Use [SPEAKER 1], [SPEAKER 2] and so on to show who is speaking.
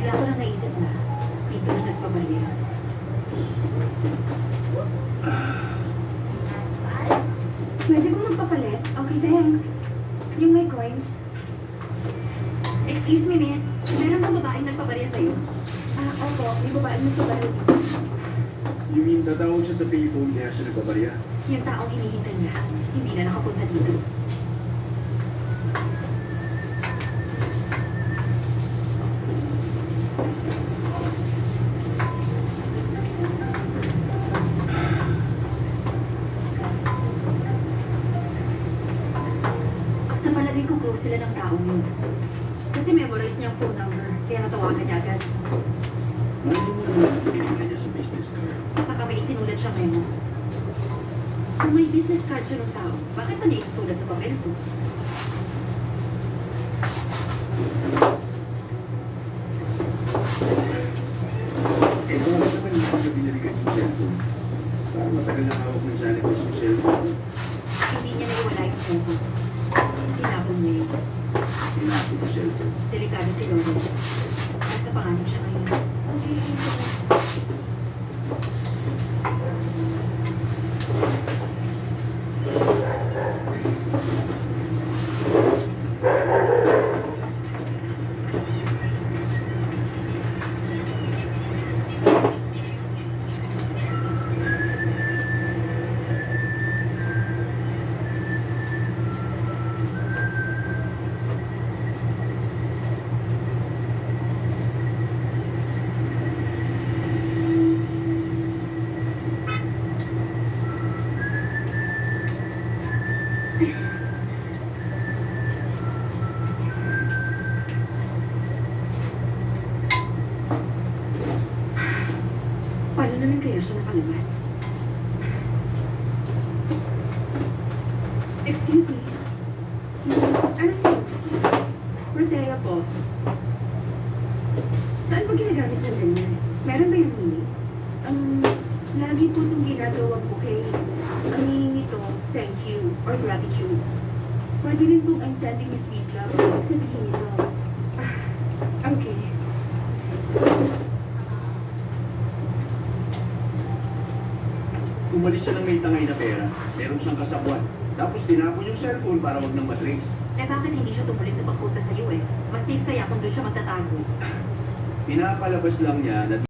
[SPEAKER 1] Bigla ko lang naisip na dito na nagpabarya.
[SPEAKER 2] Pwede mo magpapalit? Okay, thanks. Yung may coins.
[SPEAKER 1] Excuse me, miss. Meron bang babaeng nagpabarya sa'yo?
[SPEAKER 2] Opo. May babaeng nagpapalit.
[SPEAKER 3] You mean, tatawag siya sa payphone niya siya nagbabarya?
[SPEAKER 1] Yung taong hinihintay niya, hindi na nakapunta dito. Sa palagay ko, close sila ng taong yun. Kasi memorize niya ang phone number, kaya natawagan niya agad.
[SPEAKER 3] Ano mo naman tinignan niya sa business card?
[SPEAKER 1] Saka may isinulat siyang memo. Kung may business card siya ng tao, bakit pa niya isusulat sa papel to?
[SPEAKER 3] Eh, bakit naman hindi ka binalikan yung cellphone? Parang matagal na hawak ng janitor yung cellphone.
[SPEAKER 1] Hindi niya naiwala yung cellphone. Tinapon niya yun.
[SPEAKER 3] Tinapon yung cellphone.
[SPEAKER 1] Delikado si Lolo. Nasa panganib siya ngayon. Paano naman kaya siya nakalabas?
[SPEAKER 2] Excuse me. Ano things? Protea po. Saan ba ginagamit ng ganyan? Meron ba yung meaning? Lagi po itong ginagawa ko kay ang meaning nito, thank you or gratitude. Pwede rin pong I'm sending this sweet love. Ibig sabihin nito. Okay.
[SPEAKER 3] Umalis siya ng may tangay na pera, meron siyang kasabwan. Tapos tinapon yung cellphone para wag nang matrace.
[SPEAKER 1] Eh bakit hindi siya tumuloy sa pagpunta sa US? Mas safe kaya kung doon siya magtatago.
[SPEAKER 3] Pinapalabas lang niya na